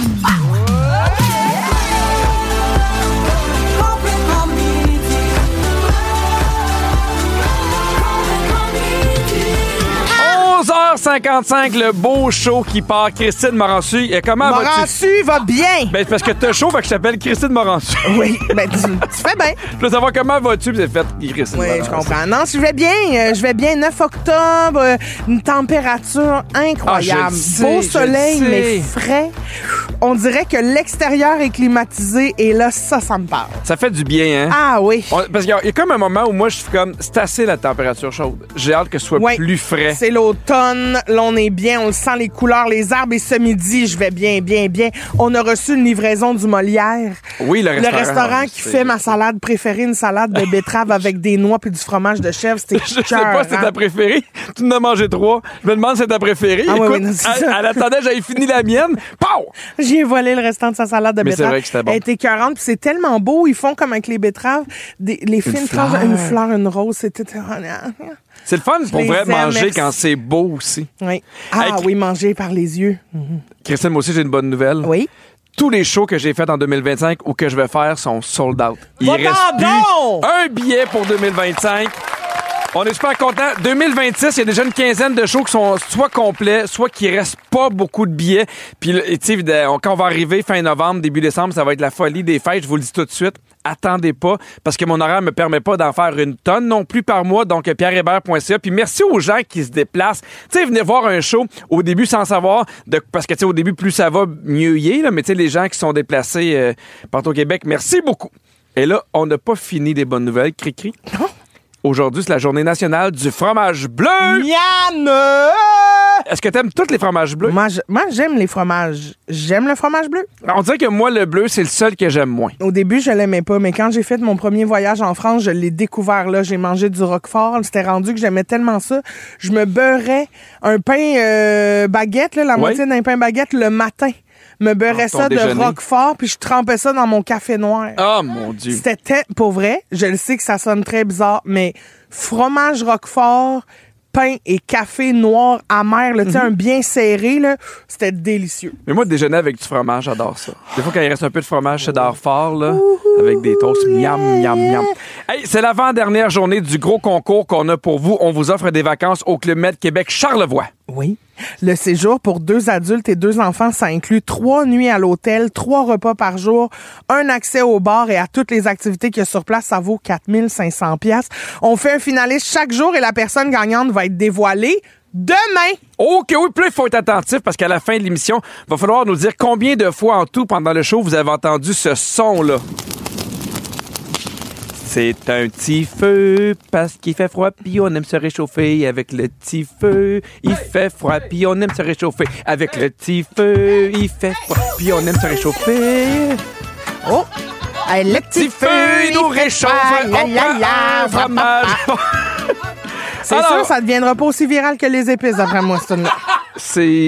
h 55, le beau show qui part. Christine Morancy. Comment vas-tu? Morancy va bien. Ben, parce que t'as chaud, fait que je t'appelle Christine Morancy. Oui, ben tu fais bien. Je veux savoir comment vas-tu, puis c'est fait Christine Oui, Morancy. je comprends. Non, je vais bien. Je vais bien. 9 octobre, une température incroyable. Beau soleil, mais frais. On dirait que l'extérieur est climatisé et là, ça me parle. Ça fait du bien, hein? Ah oui. Parce qu'il y a comme un moment où moi, je suis comme, c'est assez la température chaude. J'ai hâte que ce soit plus frais. C'est l'automne. Là, on est bien. On le sent, les couleurs, les arbres. Et ce midi, je vais bien. On a reçu une livraison du Molière. Oui, le restaurant qui fait ma salade préférée, une salade de betterave avec des noix puis du fromage de chèvre. C'était Je sais pas si c'est ta préférée. Tu en as mangé 3. Je me demande si c'est ta préférée. Ah, écoute, oui, non, elle attendait, j'avais fini la mienne. Pow! J'ai volé le restant de sa salade de betterave. C'est vrai que c'était bon. Elle était écœurante, puis c'est tellement beau. Ils font comme avec les betteraves, les fines tranches, une fleur, une rose. C'était... C'est le fun pour vrai manger merci. quand c'est beau aussi. Oui. Ah oui, manger par les yeux. Christine, moi aussi, j'ai une bonne nouvelle. Oui. Tous les shows que j'ai faits en 2025 ou que je vais faire sont sold out. Il reste plus un billet pour 2025. On est super contents. 2026, il y a déjà une quinzaine de shows qui sont soit complets, soit qui restent pas beaucoup de billets. Puis, tu sais, quand on va arriver fin novembre, début décembre, ça va être la folie des fêtes. Je vous le dis tout de suite. Attendez pas, parce que mon horaire me permet pas d'en faire une tonne non plus par mois. Donc, pierrehébert.ca. Puis merci aux gens qui se déplacent. Tu sais, venez voir un show au début sans savoir, parce que tu sais, au début, plus ça va, mieux y est. Là, mais tu sais, les gens qui sont déplacés partout au Québec, merci beaucoup. Et là, on n'a pas fini des bonnes nouvelles. Cri-cri. Aujourd'hui, c'est la journée nationale du fromage bleu. Miam! Est-ce que t'aimes tous les fromages bleus? Moi, j'aime les fromages. J'aime le fromage bleu. On dirait que moi, le bleu, c'est le seul que j'aime moins. Au début, je l'aimais pas, mais quand j'ai fait mon premier voyage en France, je l'ai découvert là. J'ai mangé du roquefort. C'était rendu que j'aimais tellement ça. Je me beurrais un pain baguette, là, la moitié d'un pain baguette le matin. Me beurrais ça de roquefort, puis je trempais ça dans mon café noir. Oh, mon Dieu. C'était, pour vrai, je le sais que ça sonne très bizarre, mais fromage roquefort, pain et café noir amer, là, tu sais, un bien serré, là, c'était délicieux. Mais moi, déjeuner avec du fromage, j'adore ça. Des fois, quand il reste un peu de fromage cheddar fort, là, avec des toasts, miam. Hey, c'est l'avant-dernière journée du gros concours qu'on a pour vous. On vous offre des vacances au Club Med Québec Charlevoix. Oui. Le séjour pour 2 adultes et 2 enfants, ça inclut 3 nuits à l'hôtel, 3 repas par jour, un accès au bar et à toutes les activités qu'il y a sur place. Ça vaut 4500 $. On fait un finaliste chaque jour et la personne gagnante va être dévoilée demain. OK, oui, puis là, il faut être attentif parce qu'à la fin de l'émission, il va falloir nous dire combien de fois en tout pendant le show vous avez entendu ce son-là. C'est un petit feu parce qu'il fait froid puis on aime se réchauffer avec le petit feu. Il fait froid puis on aime se réchauffer avec le petit feu. Il fait froid puis on aime se réchauffer. Oh! Le petit feu, il nous réchauffe. On prend un fromage. C'est sûr, ça ne deviendra pas aussi viral que les épices, d'après moi, ce là.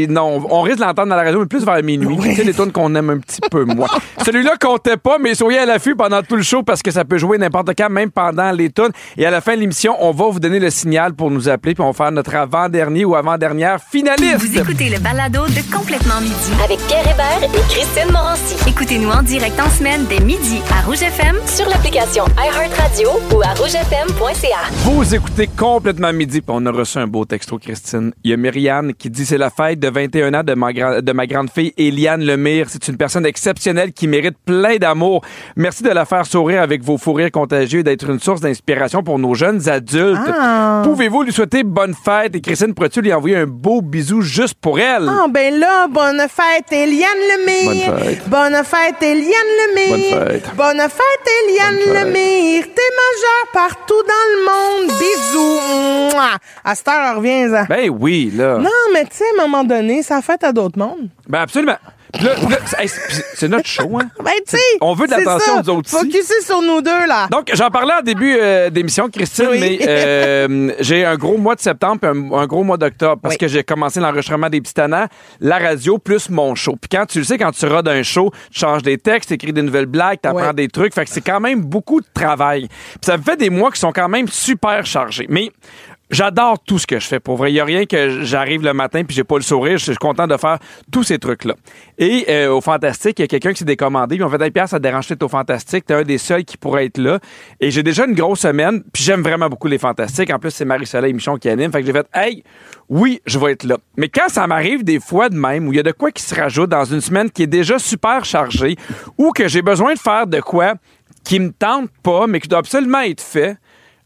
Non, on risque de l'entendre dans la radio, mais plus vers minuit. Oui. Tu sais, les tunes qu'on aime un petit peu moins. Celui-là comptait pas, mais soyez à l'affût pendant tout le show parce que ça peut jouer n'importe quand, même pendant les tunes. Et à la fin de l'émission, on va vous donner le signal pour nous appeler, puis on va faire notre avant-dernier ou avant-dernière finaliste. Vous écoutez le balado de Complètement Midi avec Pierre Hébert et Christine Morancy. Écoutez-nous en direct en semaine dès midi à Rouge FM sur l'application iHeartRadio ou à rougefm.ca. Vous écoutez Complètement Midi, puis on a reçu un beau texto, Christine. Il y a Myriane qui dit: c'est la fête de 21 ans de ma grande fille Eliane Lemire. C'est une personne exceptionnelle qui mérite plein d'amour. Merci de la faire sourire avec vos fous rires contagieux et d'être une source d'inspiration pour nos jeunes adultes. Pouvez-vous lui souhaiter bonne fête? Et Christine, pourrais-tu lui envoyer un beau bisou juste pour elle? Ah, ben là, bonne fête, Eliane Lemire. Bonne fête. Bonne fête, Eliane Lemire. Bonne fête. Bonne fête, Eliane Bonne fête. Lemire. T'es majeure partout dans le monde. Bisous. Mouah. À cette heure, reviens-en. Ben oui, là. Non, mais tu sais, à un moment donné, ça fait à d'autres mondes. Ben absolument. Puis là, c'est notre show, hein? Ben, tu sais. On veut de l'attention, nous autres aussi. Focusez sur nous deux, là. Donc, j'en parlais en début d'émission, Christine, Oui. mais j'ai un gros mois de septembre et un gros mois d'octobre parce que j'ai commencé l'enregistrement des Petits Tannants, la radio, plus mon show. Puis quand tu le sais, quand tu rodes un show, tu changes des textes, tu écris des nouvelles blagues, tu apprends des trucs. Fait que c'est quand même beaucoup de travail. Puis ça me fait des mois qui sont quand même super chargés. Mais J'adore tout ce que je fais. Pour vrai, il n'y a rien que j'arrive le matin puis j'ai pas le sourire. Je suis content de faire tous ces trucs-là. Et au Fantastique, il y a quelqu'un qui s'est décommandé. Ils m'ont fait « Hey Pierre, ça te dérange peut-être au Fantastique. T'es un des seuls qui pourrait être là. » Et j'ai déjà une grosse semaine. Puis j'aime vraiment beaucoup les Fantastiques. En plus, c'est Marie-Soleil Michon qui anime. Fait que j'ai fait « Hey, oui, je vais être là. » Mais quand ça m'arrive des fois de même, où il y a de quoi qui se rajoute dans une semaine qui est déjà super chargée, ou que j'ai besoin de faire de quoi qui me tente pas, mais qui doit absolument être fait,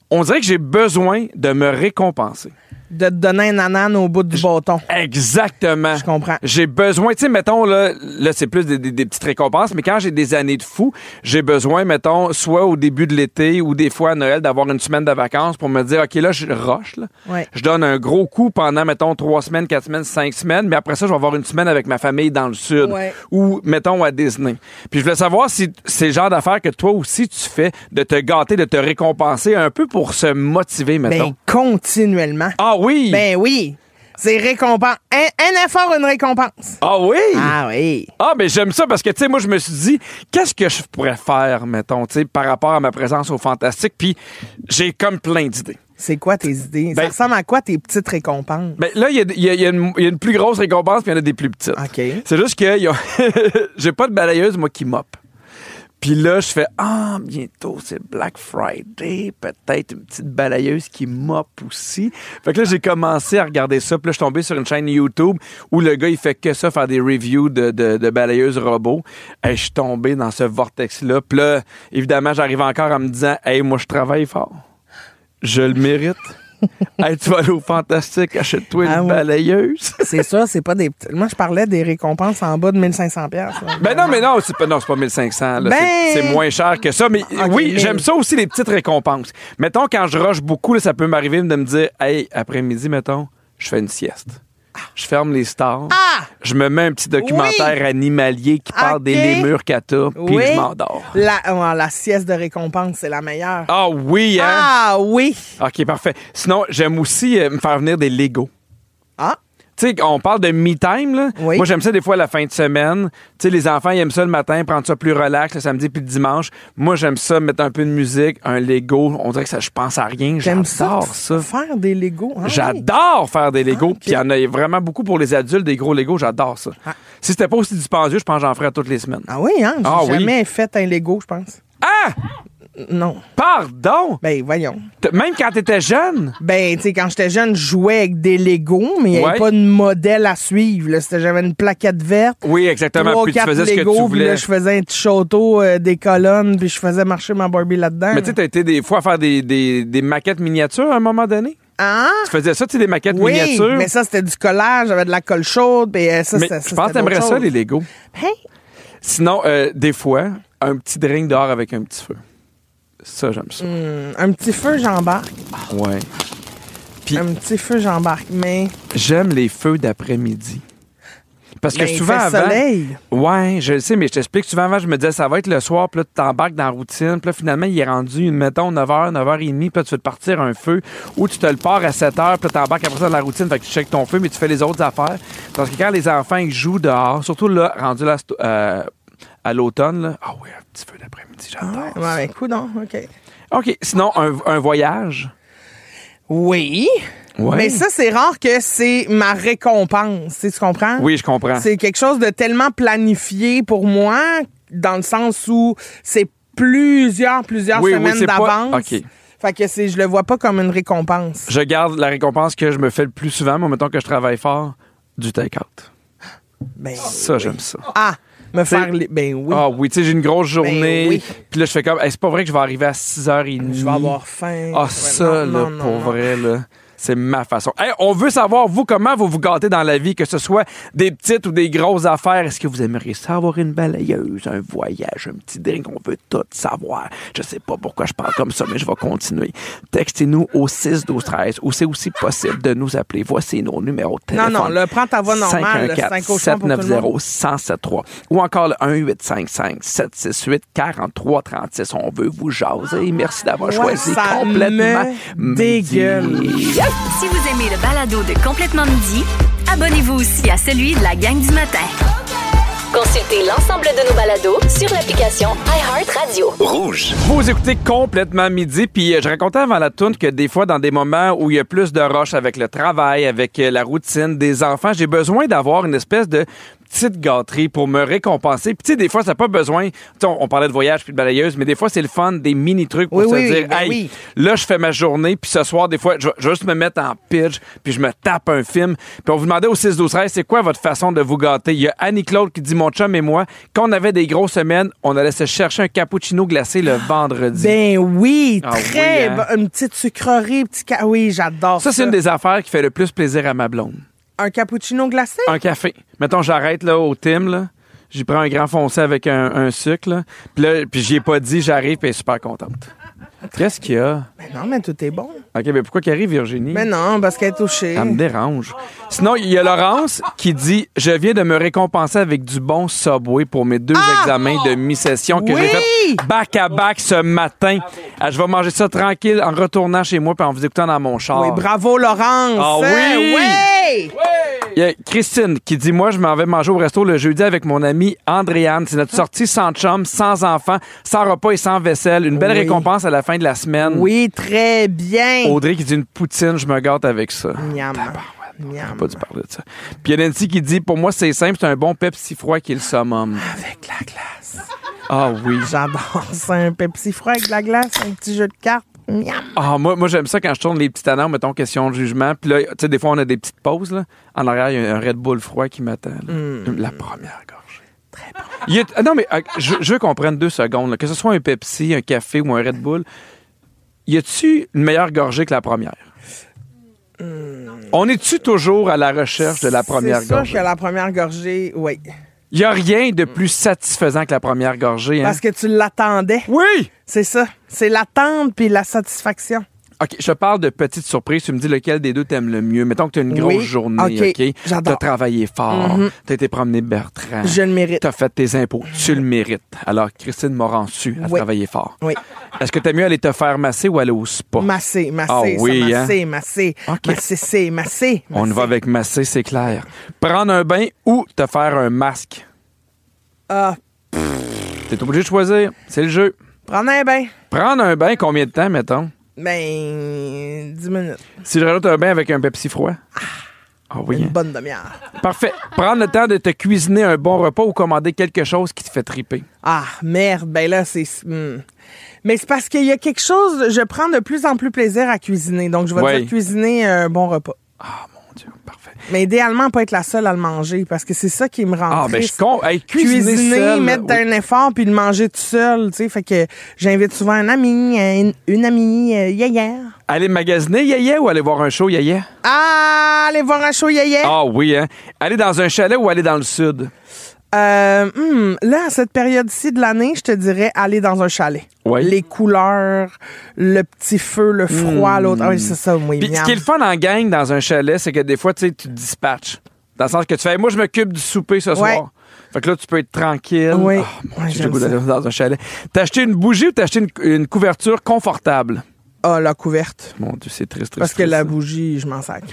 on dirait que j'ai besoin de me récompenser. De te donner un anane au bout du bâton. Exactement. Je comprends. J'ai besoin, tu sais, mettons, là c'est plus des petites récompenses, mais quand j'ai des années de fou, j'ai besoin, mettons, soit au début de l'été ou des fois à Noël, d'avoir une semaine de vacances pour me dire, OK, là, je rush, là. Ouais. Je donne un gros coup pendant, mettons, 3 semaines, 4 semaines, 5 semaines, mais après ça, je vais avoir une semaine avec ma famille dans le Sud. Ouais. Ou, mettons, à Disney. Puis je voulais savoir si c'est le genre d'affaires que toi aussi tu fais, de te gâter, de te récompenser un peu pour se motiver, mettons. Ben, continuellement. Ah oui! Ben oui. C'est récompense. Un effort, une récompense. Ah oui? Ah oui. Ah, ben j'aime ça parce que, tu sais, moi, je me suis dit, qu'est-ce que je pourrais faire, mettons, tu sais, par rapport à ma présence au Fantastique, puis j'ai comme plein d'idées. C'est quoi tes idées? Ben, ça ressemble à quoi tes petites récompenses? Ben là, il y a une plus grosse récompense, puis il y en a des plus petites. OK. C'est juste que j'ai pas de balayeuse, moi, qui mop. Puis là, je fais, bientôt, c'est Black Friday, peut-être une petite balayeuse qui mop aussi. Fait que là, j'ai commencé à regarder ça. Puis là, je suis tombé sur une chaîne YouTube où le gars, il fait que ça, faire des reviews de balayeuses robots. Et je suis tombé dans ce vortex-là. Puis là, évidemment, j'arrive encore en me disant, hey, moi, je travaille fort. Je le mérite. Hey, tu vas aller au Fantastique, achète-toi une balayeuse. C'est ça, c'est pas des... Moi, je parlais des récompenses en bas de 1500$. Ben non, mais non, c'est pas 1500. Là. C'est moins cher que ça. Mais oui, j'aime ça aussi, les petites récompenses. Mettons, quand je rush beaucoup, là, ça peut m'arriver de me dire, hey, après-midi, mettons, je fais une sieste. Je ferme les stars. Je me mets un petit documentaire animalier qui parle des lémures cata, puis je m'endors. La sieste de récompense, c'est la meilleure. Ah oui, hein? Ah oui! OK, parfait. Sinon, j'aime aussi me faire venir des Legos. Ah! Tu sais, on parle de me time, là. Oui. Moi, j'aime ça des fois la fin de semaine. Tu sais, les enfants, ils aiment ça le matin, prendre ça plus relax le samedi puis le dimanche. Moi, j'aime ça mettre un peu de musique, un Lego. On dirait que ça, je pense à rien. J'adore ça. Faire des Legos. Ah, j'adore faire des Legos. Okay. Puis il y en a vraiment beaucoup pour les adultes, des gros Legos. J'adore ça. Ah. Si c'était pas aussi dispendieux, je pense que j'en ferais toutes les semaines. Ah oui, hein? J'ai jamais fait un Lego, je pense. Ah! Non. Pardon? Ben, voyons. Même quand t'étais jeune? Ben, tu sais, quand j'étais jeune, je jouais avec des Legos, mais il n'y avait pas de modèle à suivre. Là. J'avais une plaquette verte. Oui, exactement. 3, puis tu faisais Lego, ce que tu voulais. Puis là, je faisais un petit château, des colonnes, puis je faisais marcher ma Barbie là-dedans. Mais tu sais, t'as été des fois à faire des maquettes miniatures à un moment donné? Hein? Tu faisais ça, tu sais, des maquettes miniatures? Oui, mais ça, c'était du collage, j'avais de la colle chaude, puis ça, mais je pense que t'aimerais ça, les Legos. Hein? Sinon, des fois, un petit drink dehors avec un petit feu. Ça, j'aime ça. Un petit feu, j'embarque. Ouais. Puis, un petit feu, j'embarque, mais... J'aime les feux d'après-midi. Parce que souvent il fait avant... soleil. Ouais, je le sais, mais je t'explique. Souvent avant, je me disais, ça va être le soir, puis là, tu t'embarques dans la routine, puis là, finalement, il est rendu, mettons, 9h, 9h30, puis là, tu veux te partir un feu, ou tu te le pars à 7h, puis là, tu t'embarques après ça dans la routine, fait que tu checkes ton feu, mais tu fais les autres affaires. Parce que quand les enfants, ils jouent dehors, surtout là, rendu là, à l'automne, là, ah oui, un petit feu d'après-midi, j'adore ça. Ouais, écoute donc, OK. OK, sinon, un voyage? Oui. Ouais. Mais ça, c'est rare que c'est ma récompense. Tu comprends? Oui, je comprends. C'est quelque chose de tellement planifié pour moi, dans le sens où c'est plusieurs semaines d'avance. Pas... OK. Fait que je le vois pas comme une récompense. Je garde la récompense que je me fais le plus souvent, moi, mettons que je travaille fort, du take-out. Ben, ça, j'aime ça. Ah! Me faire ben oui. Ah oui, tu sais, j'ai une grosse journée. Ben oui. Puis là, je fais comme, hey, c'est pas vrai que je vais arriver à 6h30. Je vais avoir faim. Ah, ça, là, pour vrai, là. C'est ma façon. Hey, on veut savoir, vous, comment vous vous gâtez dans la vie, que ce soit des petites ou des grosses affaires. Est-ce que vous aimeriez ça avoir une balayeuse, un voyage, un petit drink? On veut tout savoir. Je sais pas pourquoi je parle comme ça, mais je vais continuer. Textez-nous au 6-12-13 ou c'est aussi possible de nous appeler. Voici nos numéros de téléphone. Non, là, prends ta voix normale. 514-790-1073 ou encore le 1-855-768-4336. On veut vous jaser. Merci d'avoir choisi complètement dégueule. Si vous aimez le balado de Complètement Midi, abonnez-vous aussi à celui de la gang du matin. Consultez consulter l'ensemble de nos balados sur l'application iHeartRadio. Rouge. Vous écoutez Complètement Midi, puis je racontais avant la tourne que des fois, dans des moments où il y a plus de rush avec le travail, avec la routine des enfants, j'ai besoin d'avoir une espèce de petite gâterie pour me récompenser. Puis tu sais, des fois, ça n'a pas besoin... On parlait de voyage puis de balayeuse, mais des fois, c'est le fun, des mini-trucs pour se dire, hey, là, je fais ma journée, puis ce soir, des fois, je vais juste me mettre en pitch, puis je me tape un film. Puis on vous demandait au 6-12-13, c'est quoi votre façon de vous gâter? Il y a Annie-Claude qui dit, mon chum et moi, quand on avait des grosses semaines, on allait se chercher un cappuccino glacé le vendredi. Ben oui, très bon. Une petite sucrerie, oui, j'adore ça. Ça, c'est une des affaires qui fait le plus plaisir à ma blonde. Un cappuccino glacé? Un café. Mettons, j'arrête là au Tim, là. J'y prends un grand foncé avec un sucre, là. Puis j'y ai pas dit, j'arrive, puis elle est super contente. Qu'est-ce qu'il y a? Ben non, mais tout est bon. OK, mais pourquoi qu'elle arrive, Virginie? Ben non, parce qu'elle est touchée. Ça me dérange. Sinon, il y a Laurence qui dit « Je viens de me récompenser avec du bon Subway pour mes 2 examens de mi-session que j'ai fait back-à-back ce matin. Je vais manger ça tranquille en retournant chez moi puis en vous écoutant dans mon char. » Oui, bravo, Laurence! Ah oui! Oui! Il y a Christine qui dit « Moi, je m'en vais manger au resto le jeudi avec mon amie Andréane. C'est notre sortie sans chum, sans enfant, sans repas et sans vaisselle. Une belle récompense à la fin de la semaine. » Oui, très bien. Audrey qui dit « Une poutine, je me gâte avec ça. » Miam. J'ai pas dû parler de ça. Puis il y a Nancy qui dit « Pour moi, c'est simple, c'est un bon Pepsi froid qui est le summum. » Avec la glace. Ah oui. J'adore ça, un Pepsi froid avec de la glace, un petit jeu de cartes. Miam. Ah, moi j'aime ça quand je tourne les petits annonces, mettons, question de jugement. Puis là, tu sais, des fois, on a des petites pauses, là. En arrière, il y a un Red Bull froid qui m'attend. La première gorgée. Très bon. Non, mais je veux qu'on prenne 2 secondes, là. Que ce soit un Pepsi, un café ou un Red Bull, y a-tu une meilleure gorgée que la première? On est-tu toujours à la recherche de la première gorgée? C'est sûr que la première gorgée, oui. Il n'y a rien de plus satisfaisant que la première gorgée. Hein? Parce que tu l'attendais. Oui! C'est ça. C'est l'attente puis la satisfaction. OK, je te parle de petites surprises. Tu me dis lequel des deux t'aimes le mieux. Mettons que tu as une grosse journée, OK? J'adore. Tu as travaillé fort. Tu as été promener Bertrand. Je le mérite. Tu as fait tes impôts. Tu le mérites. Alors, Christine Morançu a travaillé fort. Oui. Est-ce que tu mieux aller te faire masser ou aller au spa? Masser. Ah oui, masser. OK. Masser. On va avec masser, c'est clair. Prendre un bain ou te faire un masque? T'es obligé de choisir. C'est le jeu. Prendre un bain. Prendre un bain, combien de temps, mettons? Ben, 10 minutes. Si je rajoute un bain avec un Pepsi froid? Ah oui. Une bonne demi-heure. Parfait. Prendre le temps de te cuisiner un bon repas ou commander quelque chose qui te fait triper. Ah, merde. Ben là, c'est... Mais c'est parce qu'il y a quelque chose... Je prends de plus en plus plaisir à cuisiner. Donc, je vais dire cuisiner un bon repas. Ah, mon Dieu. Parfait. Mais idéalement, pas être la seule à le manger parce que c'est ça qui me rend triste. Cuisiner seul, mettre un effort puis le manger tout seul, tu sais. Fait que j'invite souvent un ami, une amie, yaya. Aller magasiner yaya ou aller voir un show yaya? Ah, aller voir un show yaya. Ah oui, hein? Aller dans un chalet ou aller dans le sud? Là, à cette période-ci de l'année, je te dirais aller dans un chalet. Oui. Les couleurs, le petit feu, le froid, l'autre. Ah oui, c'est ça, oui. Puis ce qui est le fun en gang dans un chalet, c'est que des fois, tu sais, tu te dispatches. Dans le sens que tu fais, moi, je m'occupe du souper ce soir. Fait que là, tu peux être tranquille. Oui. Oh, j'ai le goût d'aller dans un chalet. T'as acheté une bougie ou t'as acheté une couverture confortable? Ah, la couverte. Mon Dieu, c'est triste. Parce que la bougie, je m'en sac.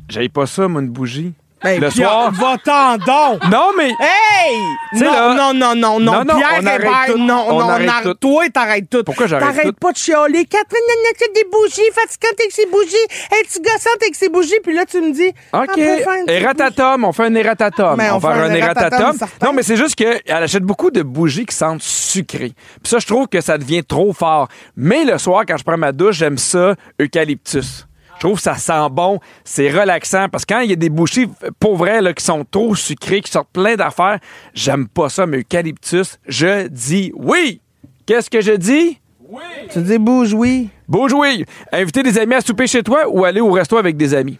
J'aille pas ça, moi, une bougie. Ben, le soir. Va-t'en donc! Non, mais. Hey! Non, Pierre Hébert, on arrête tout. Toi, t'arrêtes tout. Pourquoi j'arrête tout? T'arrêtes pas de chialer. Catherine, il y a des bougies, fatigante avec ses bougies. Es-tu gossante avec ses bougies? Puis là, tu me dis. OK. Erratatum, on fait un erratatum. Ben, on va faire un erratatum. certain. Non, mais c'est juste qu'elle achète beaucoup de bougies qui sentent sucrées. Puis ça, je trouve que ça devient trop fort. Mais le soir, quand je prends ma douche, j'aime ça, eucalyptus. Je trouve que ça sent bon, c'est relaxant, parce que quand il y a des bougies, pour vrai, là, qui sont trop sucrées, qui sortent plein d'affaires, j'aime pas ça, mais eucalyptus, je dis oui! Qu'est-ce que je dis? Oui! Tu dis bouge, oui. Bouge, oui! Inviter des amis à souper chez toi ou aller au resto avec des amis?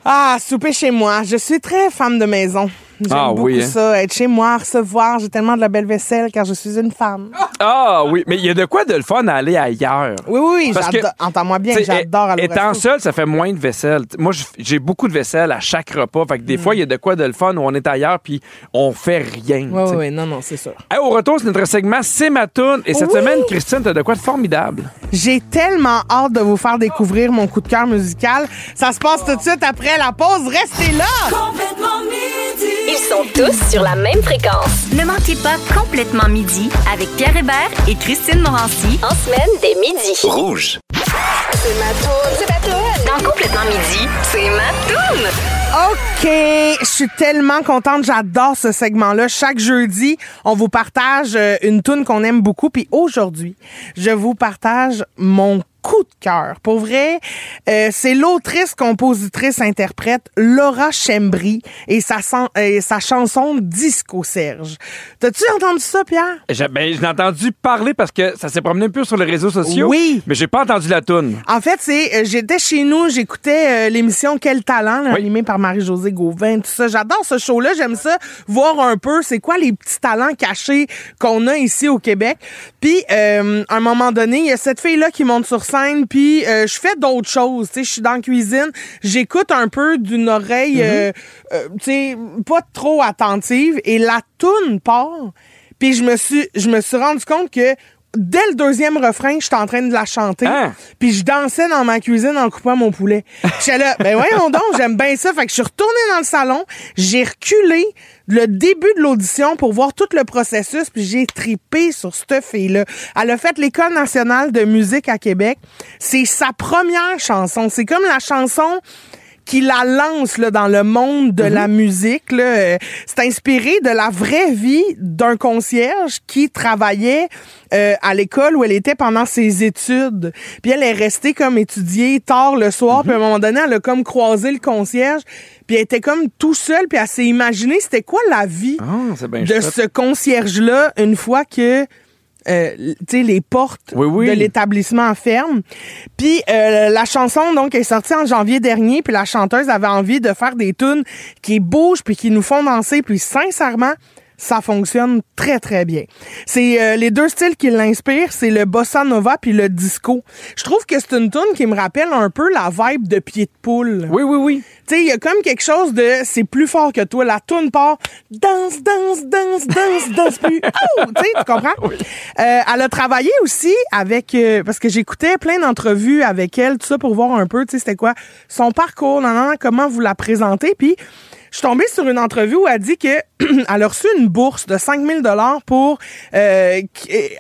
Ah, souper chez moi. Je suis très femme de maison. J'aime beaucoup ça, être chez moi, recevoir. J'ai tellement de la belle vaisselle car je suis une femme. Ah oui, mais il y a de quoi de le fun à aller ailleurs. Oui, entends-moi bien, j'adore aller au resto. Étant seul, ça fait moins de vaisselle. Moi, j'ai beaucoup de vaisselle à chaque repas. Fait que des fois, il y a de quoi de le fun où on est ailleurs puis on fait rien. Oui, non, c'est sûr. Hey, au retour, c'est notre segment C'est ma toune. Et cette semaine, Christine, t'as de quoi de formidable. J'ai tellement hâte de vous faire découvrir mon coup de cœur musical. Ça se passe tout de suite après la pause. Restez là! Complètement midi. Ils sont tous sur la même fréquence. Ne manquez pas Complètement Midi avec Pierre Hébert et Christine Morancy en semaine dès midi. Rouge. C'est ma toune, c'est ta toune. Dans Complètement Midi, c'est ma toune. OK, je suis tellement contente, j'adore ce segment-là. Chaque jeudi, on vous partage une toune qu'on aime beaucoup. Puis aujourd'hui, je vous partage mon coup de cœur. Pour vrai, c'est l'autrice, compositrice, interprète Laura Schembri et sa chanson Disco Serge. T'as-tu entendu ça, Pierre? Je l'ai entendu parler parce que ça s'est promené un peu sur les réseaux sociaux. Oui. Mais j'ai pas entendu la toune. En fait, j'étais chez nous, j'écoutais l'émission Quel talent, là, animée par Marie-Josée Gauvin, tout ça. J'adore ce show-là, j'aime ça, voir un peu c'est quoi les petits talents cachés qu'on a ici au Québec. Puis, à un moment donné, il y a cette fille-là qui monte sur scène, puis je fais d'autres choses, tu sais, je suis dans la cuisine, j'écoute un peu d'une oreille, tu sais, pas trop attentive, et la toune part, puis je me suis rendu compte que dès le deuxième refrain, j'étais en train de la chanter. Puis je dansais dans ma cuisine en coupant mon poulet. J'étais là, ben voyons donc, j'aime bien ça. Fait que je suis retournée dans le salon, j'ai reculé le début de l'audition pour voir tout le processus, puis j'ai tripé sur cette fille-là. Elle a fait l'École nationale de musique à Québec. C'est sa première chanson. C'est comme la chanson qui la lance là, dans le monde de la musique. Là. C'est inspiré de la vraie vie d'un concierge qui travaillait à l'école où elle était pendant ses études. Puis elle est restée comme étudier tard le soir, puis à un moment donné, elle a comme croisé le concierge, puis elle était comme tout seule, puis elle s'est imaginée c'était quoi la vie de ce concierge-là une fois que tu sais, les portes de l'établissement ferment. Puis la chanson donc est sortie en janvier dernier, puis la chanteuse avait envie de faire des tunes qui bougent puis qui nous font danser, puis sincèrement, ça fonctionne très, très bien. C'est les deux styles qui l'inspirent, c'est le bossa nova puis le disco. Je trouve que c'est une tune qui me rappelle un peu la vibe de Pied de poule. Oui. Tu sais, il y a comme quelque chose de c'est plus fort que toi. La tune part danse plus. Oh! Tu sais, tu comprends? Oui. Elle a travaillé aussi avec parce que j'écoutais plein d'entrevues avec elle, tout ça pour voir un peu, tu sais, c'était quoi son parcours, comment vous la présentez, puis je suis tombée sur une entrevue où elle dit que elle a reçu une bourse de 5 000 $ pour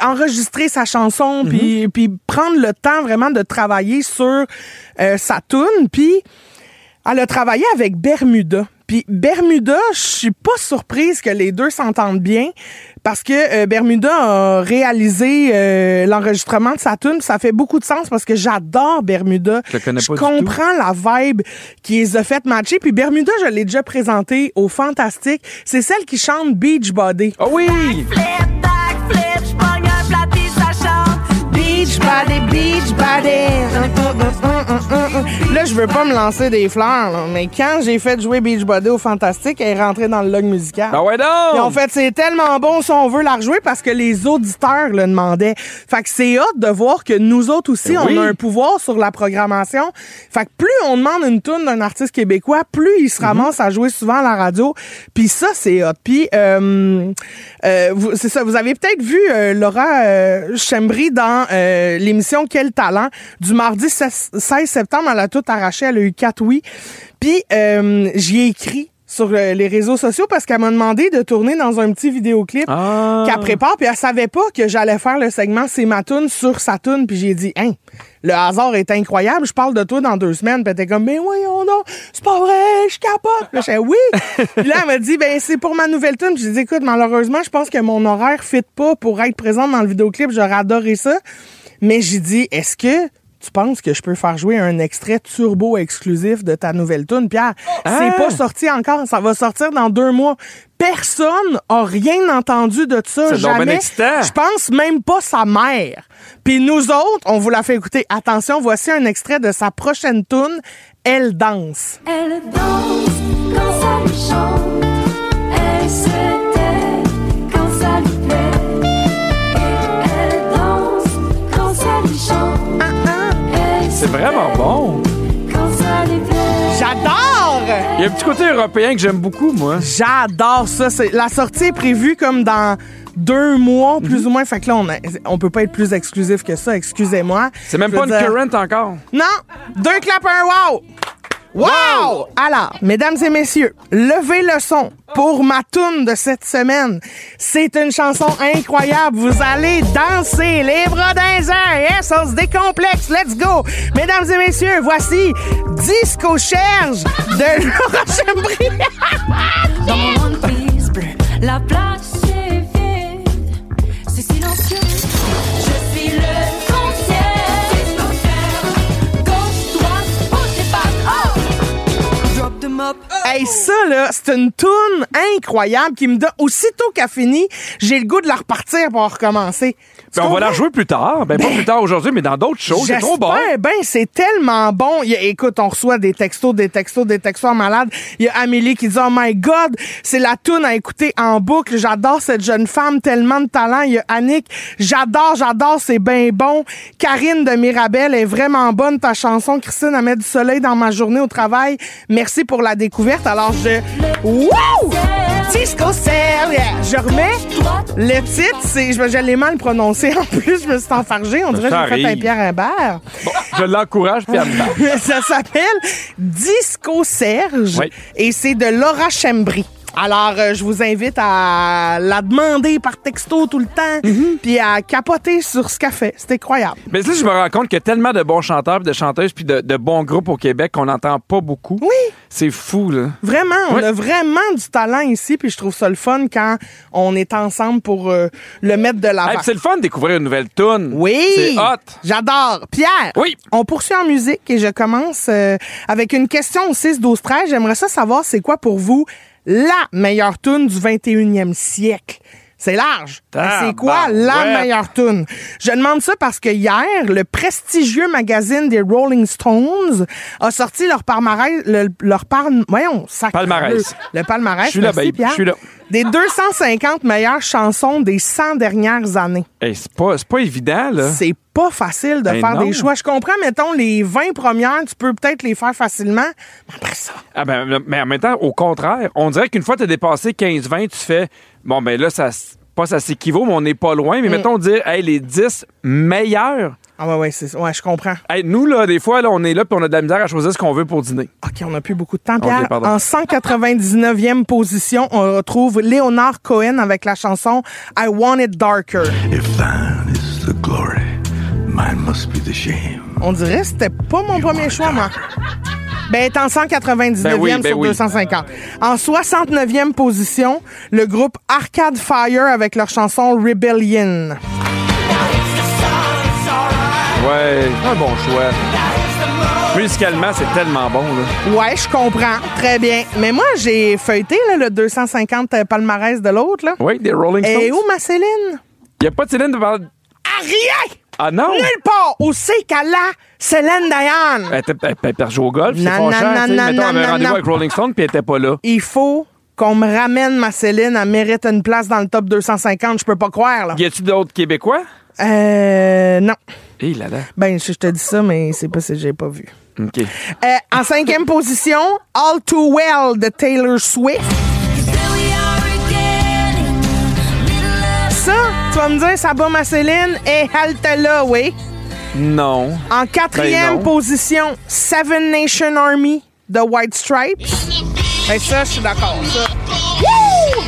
enregistrer sa chanson, puis prendre le temps vraiment de travailler sur sa toune, puis elle a travaillé avec Bermuda. Puis Bermuda, je suis pas surprise que les deux s'entendent bien parce que Bermuda a réalisé l'enregistrement de sa tune. Ça fait beaucoup de sens parce que j'adore Bermuda. Je comprends la vibe qui les a fait matcher. Puis Bermuda, je l'ai déjà présenté au Fantastique. C'est celle qui chante Beach Body. Oh oui! Backflip, je pogne un plat pis ça chante. Beach Body, Beach Body. Là, je veux pas me lancer des fleurs, là, mais quand j'ai fait jouer Beach Body au Fantastique, elle est rentrée dans le log musical. Ah ouais donc! Ils ont fait, c'est tellement bon si on veut la rejouer parce que les auditeurs le demandaient. Fait que c'est hot de voir que nous autres aussi, on a un pouvoir sur la programmation. Fait que plus on demande une toune d'un artiste québécois, plus il se ramasse à jouer souvent à la radio. Puis ça, c'est hot. Puis, c'est ça, vous avez peut-être vu Laura Schembri dans l'émission Quel talent du mardi 16 septembre. Elle a tout arraché, elle a eu 4 oui. Puis j'y ai écrit sur les réseaux sociaux parce qu'elle m'a demandé de tourner dans un petit vidéoclip qu'elle prépare, puis elle savait pas que j'allais faire le segment C'est ma toune sur sa toune, puis j'ai dit « Hein, le hasard est incroyable, je parle de toi dans 2 semaines. » Puis elle était comme « Mais voyons donc, c'est pas vrai, je capote. » Puis j'ai dit « Oui. » Puis là, elle m'a dit « Ben, c'est pour ma nouvelle toune. » Puis j'ai dit « Écoute, malheureusement, je pense que mon horaire fit pas pour être présente dans le vidéoclip, j'aurais adoré ça. » Mais j'ai dit « Est-ce que tu penses que je peux faire jouer un extrait turbo exclusif de ta nouvelle toune, Pierre? C'est pas sorti encore. Ça va sortir dans 2 mois. Personne a rien entendu de ça. C'est jamais. Je pense même pas sa mère. Puis nous autres, on vous l'a fait écouter. Attention, voici un extrait de sa prochaine toune, Elle danse. Elle danse quand ça lui chante. Elle se tait quand ça lui plaît. Et elle danse quand ça lui chante. C'est vraiment bon. J'adore! Il y a un petit côté européen que j'aime beaucoup, moi. J'adore ça. La sortie est prévue comme dans 2 mois, plus ou moins. Fait que là, on peut pas être plus exclusif que ça. Excusez-moi. C'est même pas une current encore. Non! 2 claps, un wow! Wow! Alors, mesdames et messieurs, levez le son pour ma toune de cette semaine. C'est une chanson incroyable. Vous allez danser les bras dans les airs. Yes, on se décomplexe. Let's go! Mesdames et messieurs, voici Disco Cherge de Laura Chembry. Dans mon One Piece bleu, la place est vide. C'est silencieux. Je suis le concierge. Disco Cherge. Gauche, droite, bouge les pattes. Oh! Drop them up. Hey, ça, là, c'est une toune incroyable qui me donne, aussitôt qu'elle finit, j'ai le goût de la repartir pour recommencer. On va la rejouer plus tard. Pas plus tard aujourd'hui, mais dans d'autres shows. C'est trop bon. C'est tellement bon. Écoute, on reçoit des textos en malade. Il y a Amélie qui dit « Oh my God, c'est la toune à écouter en boucle. J'adore cette jeune femme, tellement de talent. » Il y a Annick. J'adore, c'est bien bon. Karine de Mirabel est vraiment bonne, ta chanson. Christine, elle met du soleil dans ma journée au travail. Merci pour la découverte. Alors, Wow! Disco Cell! Yeah. Je remets le titre, je l'ai mal prononcé. En plus, je me suis enfargée. On dirait que j'ai fait un Pierre Hébert. Bon, je l'encourage, Pierre Hébert. Ça s'appelle Disco Serge et c'est de Laura Chembry. Alors, je vous invite à la demander par texto tout le temps, puis à capoter sur ce qu'elle fait. C'est incroyable. Mais là, je me rends compte qu'il y a tellement de bons chanteurs, de chanteuses, puis de bons groupes au Québec qu'on n'entend pas beaucoup. Oui. C'est fou, là. Vraiment, on a vraiment du talent ici, puis je trouve ça le fun quand on est ensemble pour le mettre de l'avant. C'est le fun de découvrir une nouvelle toune. Oui. C'est hot. J'adore. Pierre. Oui. On poursuit en musique et je commence avec une question au 6-12-13. J'aimerais ça savoir c'est quoi pour vous la meilleure toune du 21e siècle. C'est large. C'est quoi la meilleure toune? Je demande ça parce que hier, le prestigieux magazine des Rolling Stones a sorti leur palmarès. Palmarès. Le palmarès. Je suis là, merci, baby. Je suis là. Des 250 meilleures chansons des 100 dernières années. Hey, c'est pas évident, là. C'est pas facile de faire des choix. Je comprends, mettons, les 20 premières, tu peux peut-être les faire facilement, mais après ça... mais en même temps, au contraire, on dirait qu'une fois que tu as dépassé 15-20, tu fais, bon, ben là, ça s'équivaut, mais on n'est pas loin. Mais mettons, dire, hey, les 10 meilleurs... Ah ouais, je comprends. Hey, nous, là, des fois, là, on est là puis on a de la misère à choisir ce qu'on veut pour dîner. OK, on n'a plus beaucoup de temps, Pierre. En 199e position, on retrouve Leonard Cohen avec la chanson « I Want It Darker ». If thine is the glory, mine must be the shame. On dirait que c'était pas mon premier choix, moi. Ben, est en 199e sur 250. En 69e position, le groupe Arcade Fire avec leur chanson « Rebellion ». Ouais, c'est un bon choix. Musicalement, c'est tellement bon, là. Ouais, je comprends. Très bien. Mais moi, j'ai feuilleté là, le 250 palmarès de l'autre, là. Oui, des Rolling Stones. Et où ma Céline? Il n'y a pas de Céline de parler... Rien! Ah non? Nulle part! Où c'est qu'elle a Céline Dion? Elle était jouer au golf, c'est fâchant. Mettons, elle avait un rendez-vous avec Rolling Stone, puis elle était pas là. Il faut qu'on me ramène ma Céline. Elle mérite une place dans le top 250. Je peux pas croire, là. Y a-tu d'autres Québécois? Non. Hé, là. Ben, je te dis ça, mais c'est pas si j'ai pas vu. OK. En 5e position, All Too Well de Taylor Swift. Ça, tu vas me dire, ça bat ma Céline et halte là, oui. Non. En 4e position, Seven Nation Army de White Stripes. Ben ça, je suis d'accord. Ça. Woo!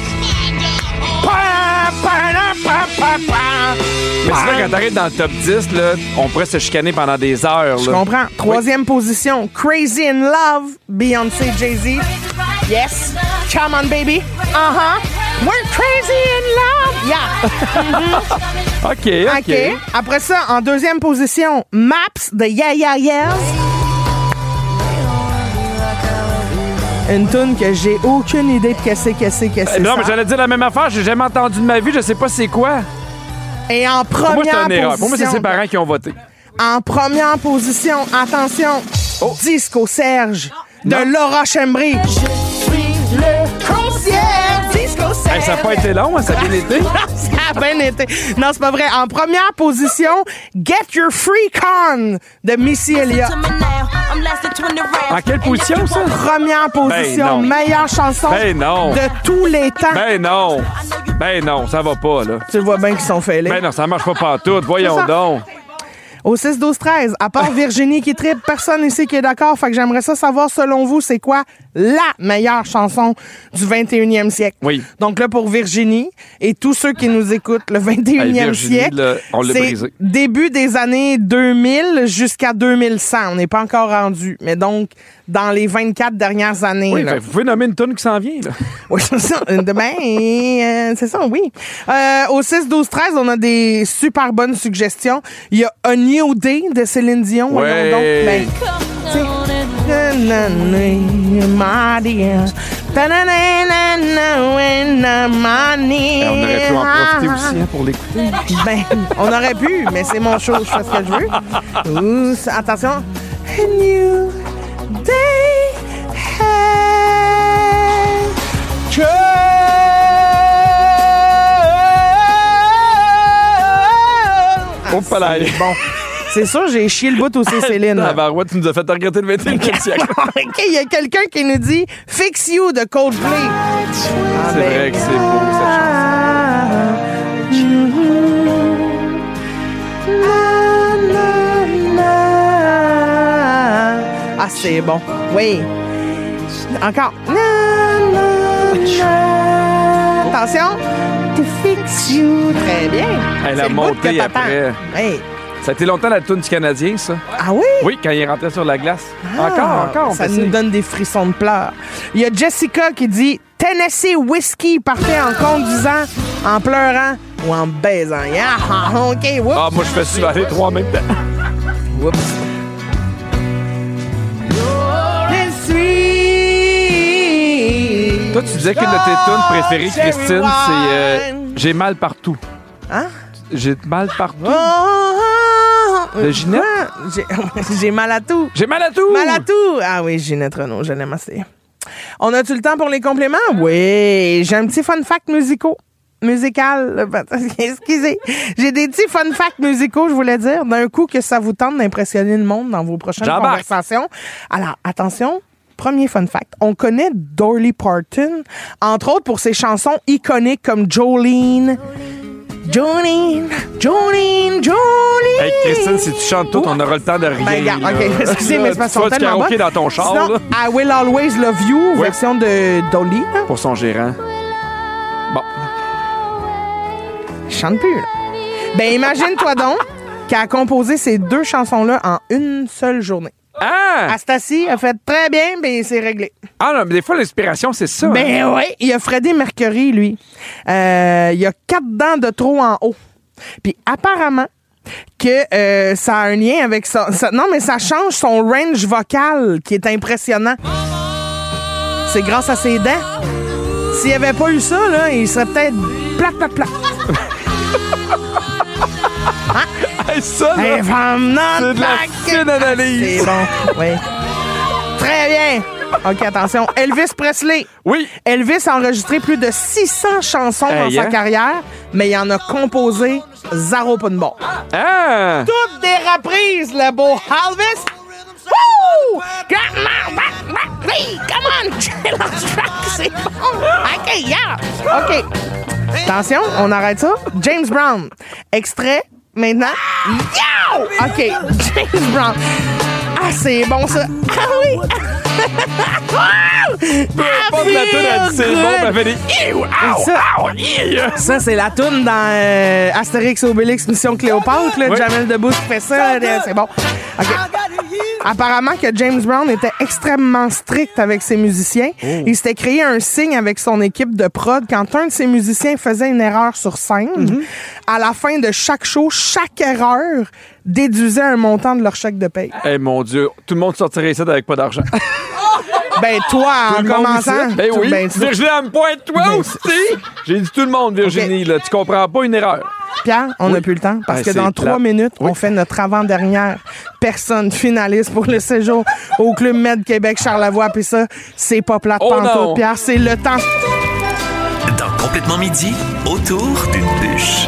Mais c'est vrai, quand t'arrives dans le top 10, là, on pourrait se chicaner pendant des heures. Je comprends. 3e position, Crazy in Love, Beyoncé, Jay-Z. Yes. Come on, baby. We're crazy in love. Yeah. OK. Après ça, en 2e position, Maps de Yeah Yeah Yeahs. Une toune que j'ai aucune idée de qu'est-ce que c'est. Non, mais j'allais dire la même affaire. J'ai jamais entendu de ma vie. Je sais pas c'est quoi. Et en première Pour moi, c'est une erreur. position... Pour moi, c'est ses parents qui ont voté. En première position, attention, Disco Serge de Laura Chembry. Je suis le concierge. Disco Serge. Hey, ça n'a pas été long, hein? Ça a bien été. Ça a bien été. Non, c'est pas vrai. En première position, Get Your Free Con de Missy Elliott. En quelle position, ça? Première position, meilleure chanson de tous les temps. Ben non, ça va pas, là. Tu vois bien qu'ils sont faits là. Ben non, ça marche pas partout. Voyons donc. Au 6-12-13, à part Virginie qui tripe, personne ici qui est d'accord. Fait que j'aimerais ça savoir, selon vous, c'est quoi la meilleure chanson du 21e siècle? Oui. Donc là, pour Virginie et tous ceux qui nous écoutent, le 21e Virginie, siècle, là, on l'a c'est brisé. début des années 2000 jusqu'à 2100. On n'est pas encore rendu. Mais donc, dans les 24 dernières années. Oui, là. vous pouvez nommer une tune qui s'en vient, là. Oui, c'est ça. Demain, c'est ça, oui. Au 6-12-13, on a des super bonnes suggestions. Il y a A New Day de Céline Dion. Ouais. Voyons donc. Ben, tu sais, my dear. On aurait pu en profiter aussi pour l'écouter. Ben, on aurait pu, mais c'est mon show, je fais ce que je veux. Ouh, attention. A new day has come. Oh, pas là. Bon. C'est sûr, j'ai chié le bout aussi, Céline. Ah, barouette, tu nous as fait regretter le 21e siècle. OK, il y a quelqu'un qui nous dit « Fix You » de Coldplay. C'est vrai que c'est beau, cette chanson. Ah, c'est bon. Oui. Encore. Attention. To fix you. Très bien. Elle a C'est le bout monté que t'attends. après. Hey. Ça a été longtemps la toune du Canadien, ça. Ah oui? Oui, quand il est rentré sur la glace. Ah, Encore, on ça fait nous donne des frissons de pleurs. Il y a Jessica qui dit Tennessee Whiskey parfait en conduisant, en pleurant ou en baisant. Yeah, OK, whoops. Ah, moi, je fais souvent les trois en même temps. Whoops. Toi, tu disais qu'une de tes tunes préférées, Christine, c'est J'ai mal partout. Hein? J'ai mal partout. Oh, De Ginette? J'ai mal à tout. J'ai mal à tout! Mal à tout! Ah oui, Ginette Renaud, je l'aime assez. On a-tu le temps pour les compléments? Oui, j'ai un petit fun fact musical. Excusez. J'ai des petits fun facts musicaux, je voulais dire. D'un coup que ça vous tente d'impressionner le monde dans vos prochaines conversations. Alors, attention. Premier fun fact. On connaît Dolly Parton, entre autres pour ses chansons iconiques comme Jolene. Jolene. Hey, Christine, si tu chantes tout, on aura le temps de rien. Ben, regarde, là. OK, excusez, mais c'est parce Tu qu'on vas du tellement karaoké bas. dans ton char, Sinon, là. I Will Always Love You, Oui. version de Dolly. Là. Pour son gérant. Bon. Je chante plus, là. Ben, imagine-toi donc qu'elle a composé ces deux chansons-là en une seule journée. Ah! Elle s'est assise, elle a fait très bien, ben c'est réglé. Ah non, mais des fois, l'inspiration, c'est ça. Ben hein? oui, il y a Freddie Mercury, lui. Il y a 4 dents de trop en haut. Puis apparemment que ça a un lien avec ça. Non, mais ça change son range vocal qui est impressionnant. C'est grâce à ses dents. S'il n'y avait pas eu ça, là, il serait peut-être plat. Hey, ça, là, Hey, femme, non, c'est de la fine analyse. C'est bon, oui. Très bien. OK, attention. Elvis Presley. Oui. Elvis a enregistré plus de 600 chansons dans sa carrière, mais il en a composé 0 pas de bon. Ah! Toutes des reprises, le beau Elvis. Woo! Come on! C'est bon! OK, yeah! OK. Attention, on arrête ça. James Brown. Extrait, maintenant. Yo! OK, James Brown. Ah, c'est bon, ça. Ah oui! Pas de la toune, elle dit c'est bon, elle fait des Ça, c'est la toune dans Astérix et Obélix Mission Cléopâtre, là, Oui. Jamel Debbouze qui fait ça, c'est bon. OK. Apparemment que James Brown était extrêmement strict avec ses musiciens. Il s'était créé un signe avec son équipe de prod quand un de ses musiciens faisait une erreur sur scène. À la fin de chaque show, chaque erreur déduisait un montant de leur chèque de paye. Eh mon Dieu, tout le monde sortirait ici avec pas d'argent. Ben, toi, en Tout le monde commençant. ici. Ben oui. ben, tu- Virginie, elle me pointe, toi Ben, aussi. J'ai dit tout le monde, Virginie, là. Tu comprends pas une erreur. Pierre, on n'a plus le temps parce Ah, que c'est dans 3 plate. minutes, Oui. on fait notre avant-dernière personne finaliste pour le séjour au Club Med Québec Charlevoix. Puis ça, c'est pas plate Oh pantoute, non. Pierre. C'est le temps. Dans Complètement Midi, autour d'une bûche.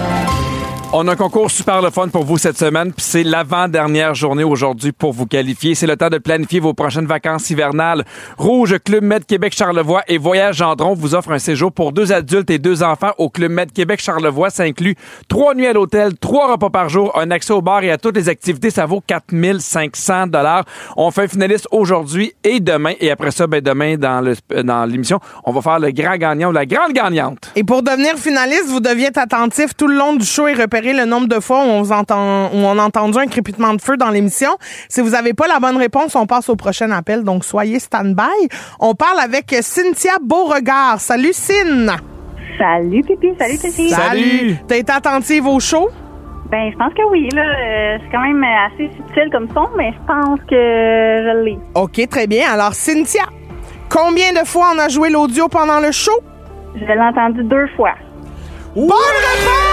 On a un concours super le fun pour vous cette semaine, puis c'est l'avant-dernière journée aujourd'hui pour vous qualifier. C'est le temps de planifier vos prochaines vacances hivernales. Rouge, Club Med Québec Charlevoix et Voyage Gendron vous offre un séjour pour 2 adultes et 2 enfants au Club Med Québec Charlevoix. Ça inclut 3 nuits à l'hôtel, 3 repas par jour, un accès au bar et à toutes les activités. Ça vaut 4 500 $. On fait un finaliste aujourd'hui et demain. Et après ça, demain, dans l'émission, on va faire le grand gagnant ou la grande gagnante. Et pour devenir finaliste, vous deviez être attentif tout le long du show et repérer le nombre de fois où on a entendu un crépitement de feu dans l'émission. Si vous n'avez pas la bonne réponse, on passe au prochain appel. Donc, soyez stand-by. On parle avec Cynthia Beauregard. Salut, Cyn. Salut, Pipi. Salut, Pipi. Salut. T'as été attentive au show? Ben, je pense que oui. Là, c'est quand même assez subtil comme son, mais je pense que je l'ai. OK, très bien. Alors, Cynthia, combien de fois on a joué l'audio pendant le show? Je l'ai entendu 2 fois. Bonne réponse!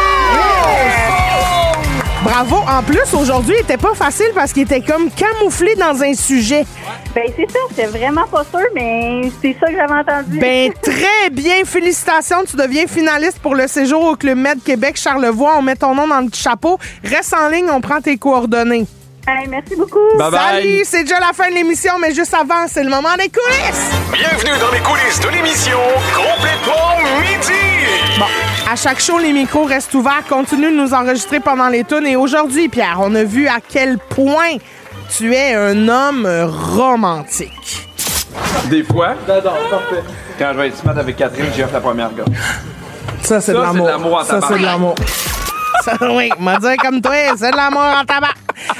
Bravo. En plus, aujourd'hui, il était pas facile parce qu'il était comme camouflé dans un sujet. Ben, c'est ça. J'étais vraiment pas sûre, mais c'est ça que j'avais entendu. Ben, très bien. Félicitations. Tu deviens finaliste pour le séjour au Club Med Québec Charlevoix. On met ton nom dans le petit chapeau. Reste en ligne, on prend tes coordonnées. Hey, merci beaucoup. Bye bye. Salut, c'est déjà la fin de l'émission, mais juste avant, c'est le moment des coulisses. Bienvenue dans les coulisses de l'émission Complètement Midi. Bon, à chaque show, les micros restent ouverts. Continue de nous enregistrer pendant les tunes. Et aujourd'hui, Pierre, on a vu à quel point tu es un homme romantique. Des fois, parfait. Quand je vais être smart avec Catherine, j'ai offre la première gars. Ça, c'est de l'amour. C'est de l'amour en Ça, tabac. c'est de l'amour. Ça, oui, m'a dit comme toi, c'est de l'amour en tabac.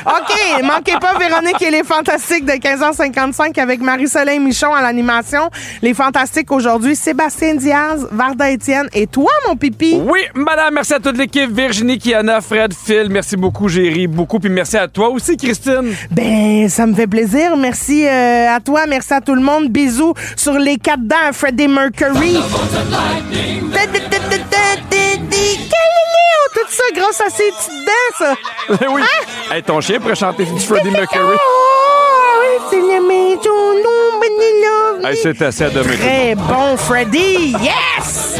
OK, manquez pas Véronique et les Fantastiques de 15h55 avec Marie-Soleil Michon à l'animation. Les Fantastiques aujourd'hui, Sébastien Diaz, Varda Étienne et toi, mon pipi. Oui, madame, merci à toute l'équipe. Virginie, Kiana, Fred, Phil, merci beaucoup, j'ai ri beaucoup. Puis merci à toi aussi, Christine. Ben, ça me fait plaisir. Merci à toi, merci à tout le monde. Bisous sur les 4 dents à Freddie Mercury. Tout ça grâce à ces petites dents, ça. Oui. Hey, ton chien pourrait chanter du Freddie Mercury. Hey, c'est assez à demain. Très bon, Freddie. Yes!